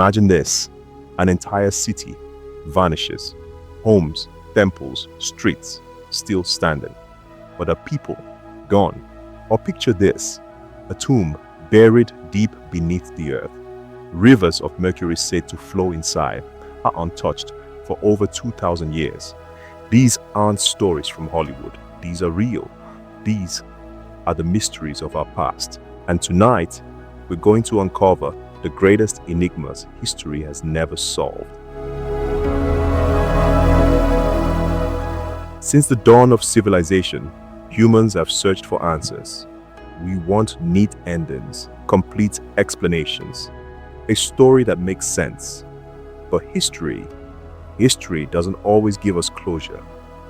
Imagine this: an entire city vanishes, homes, temples, streets still standing, but the people gone. Or picture this: a tomb buried deep beneath the earth. Rivers of mercury said to flow inside are untouched for over 2,000 years. These aren't stories from Hollywood. These are real. These are the mysteries of our past. And tonight, we're going to uncover the greatest enigmas history has never solved. Since the dawn of civilization, humans have searched for answers. We want neat endings, complete explanations, a story that makes sense. But history doesn't always give us closure.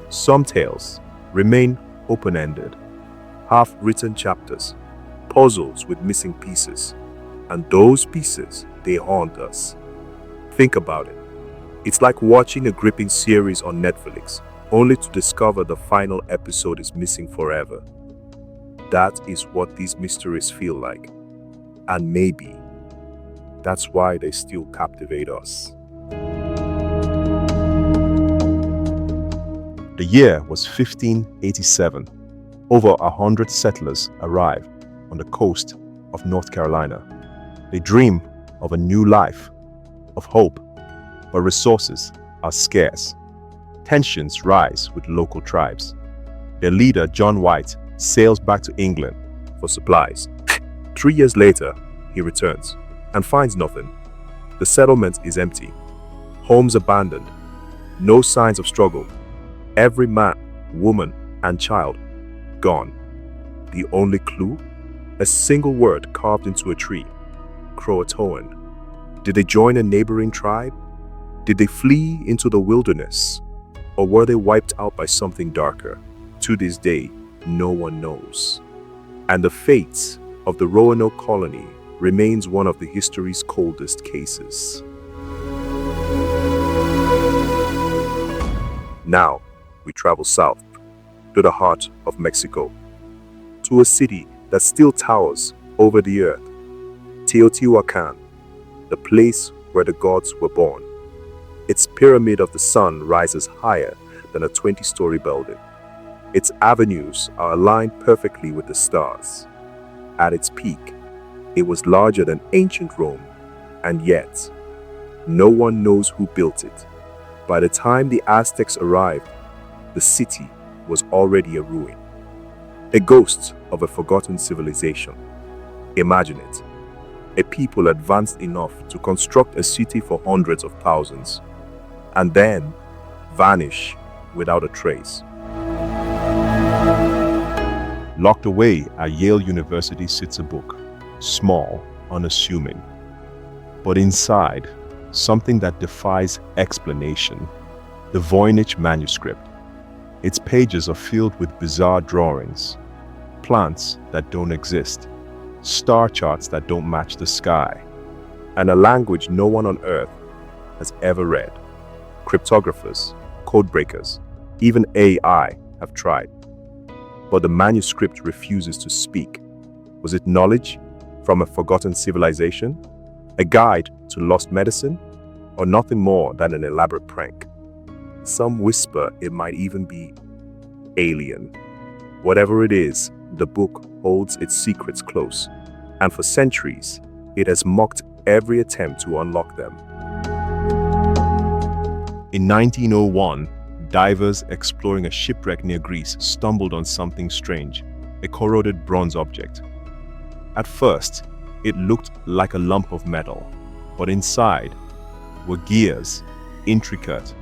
Some tales remain open-ended, half-written chapters, puzzles with missing pieces. And those pieces, they haunt us. Think about it. It's like watching a gripping series on Netflix, only to discover the final episode is missing forever. That is what these mysteries feel like. And maybe that's why they still captivate us. The year was 1587. Over 100 settlers arrived on the coast of North Carolina. They dream of a new life, of hope, but resources are scarce. Tensions rise with local tribes. Their leader, John White, sails back to England for supplies. 3 years later, he returns and finds nothing. The settlement is empty, homes abandoned, no signs of struggle. Every man, woman, and child gone. The only clue? A single word carved into a tree: Croatoan. Did they join a neighboring tribe? Did they flee into the wilderness? Or were they wiped out by something darker? To this day, no one knows. And the fate of the Roanoke colony remains one of the history's coldest cases. Now, we travel south to the heart of Mexico, to a city that still towers over the earth, Teotihuacan, the place where the gods were born. Its pyramid of the sun rises higher than a 20-story building. Its avenues are aligned perfectly with the stars. At its peak, it was larger than ancient Rome, and yet, no one knows who built it. By the time the Aztecs arrived, the city was already a ruin, a ghost of a forgotten civilization. Imagine it, a people advanced enough to construct a city for hundreds of thousands, and then vanish without a trace. Locked away at Yale University sits a book, small, unassuming, but inside, something that defies explanation: the Voynich manuscript. Its pages are filled with bizarre drawings, plants that don't exist, star charts that don't match the sky, and a language no one on earth has ever read. Cryptographers, codebreakers, even AI have tried. But the manuscript refuses to speak. Was it knowledge from a forgotten civilization? A guide to lost medicine? Or nothing more than an elaborate prank? Some whisper it might even be alien. Whatever it is, the book holds its secrets close, and for centuries, it has mocked every attempt to unlock them. In 1901, divers exploring a shipwreck near Greece stumbled on something strange: a corroded bronze object. At first, it looked like a lump of metal, but inside were gears, intricate,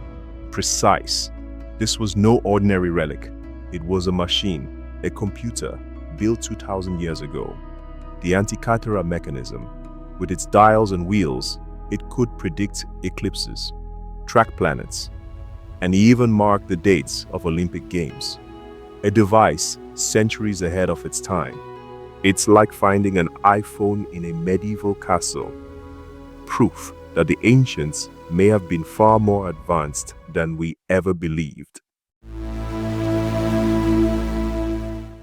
precise. This was no ordinary relic. It was a machine, a computer built 2,000 years ago. The Antikythera mechanism, with its dials and wheels, it could predict eclipses, track planets, and even mark the dates of Olympic Games. A device centuries ahead of its time. It's like finding an iPhone in a medieval castle. Proof that the ancients may have been far more advanced than we ever believed.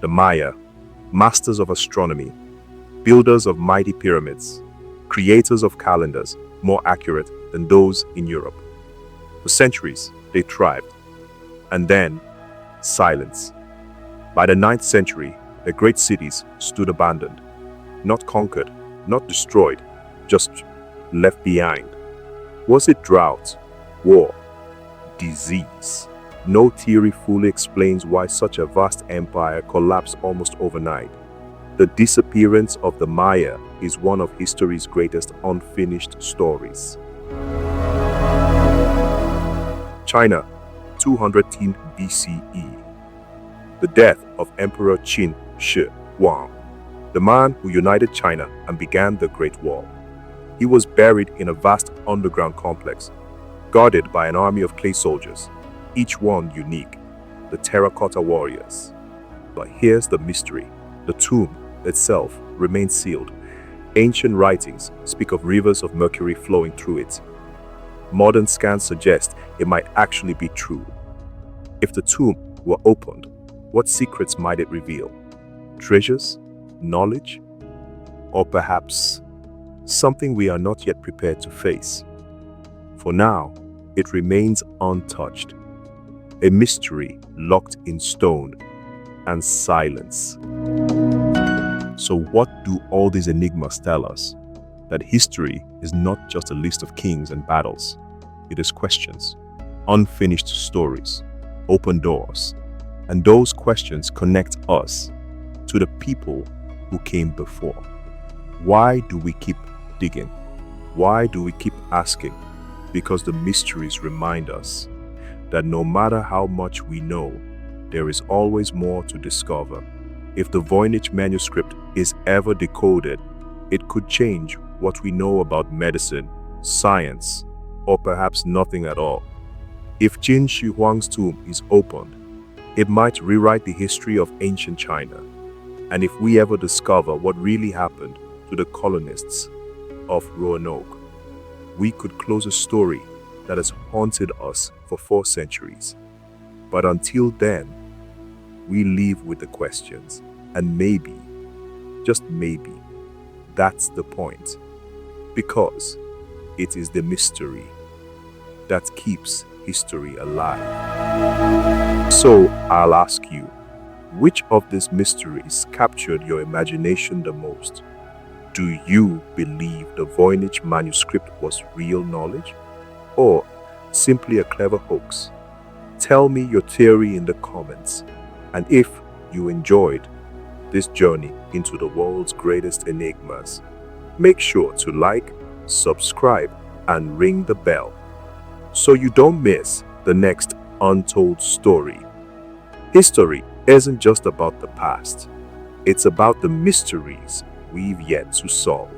The Maya, masters of astronomy, builders of mighty pyramids, creators of calendars, more accurate than those in Europe. For centuries, they thrived. And then, silence. By the 9th century, the great cities stood abandoned, not conquered, not destroyed, just left behind. Was it drought, war, disease? No theory fully explains why such a vast empire collapsed almost overnight. The disappearance of the Maya is one of history's greatest unfinished stories. China, 210 BCE. The death of Emperor Qin Shi Huang, the man who united China and began the Great Wall. He was buried in a vast underground complex, guarded by an army of clay soldiers, each one unique, the terracotta warriors. But here's the mystery. The tomb itself remains sealed. Ancient writings speak of rivers of mercury flowing through it. Modern scans suggest it might actually be true. If the tomb were opened, what secrets might it reveal? Treasures? Knowledge? Or perhaps something we are not yet prepared to face? For now, it remains untouched. A mystery locked in stone and silence. So what do all these enigmas tell us? That history is not just a list of kings and battles. It is questions, unfinished stories, open doors. And those questions connect us to the people who came before. Why do we keep digging? Why do we keep asking? Because the mysteries remind us that no matter how much we know, there is always more to discover. If the Voynich manuscript is ever decoded, it could change what we know about medicine, science, or perhaps nothing at all. If Qin Shi Huang's tomb is opened, it might rewrite the history of ancient China. And if we ever discover what really happened to the colonists of Roanoke, we could close a story that has haunted us for 4 centuries. But until then, we live with the questions. And maybe, just maybe, that's the point. Because it is the mystery that keeps history alive. So I'll ask you, which of these mysteries captured your imagination the most? Do you believe the Voynich manuscript was real knowledge, or simply a clever hoax? Tell me your theory in the comments. And if you enjoyed this journey into the world's greatest enigmas, make sure to like, subscribe, and ring the bell so you don't miss the next untold story. History isn't just about the past, it's about the mysteries we've yet to solve.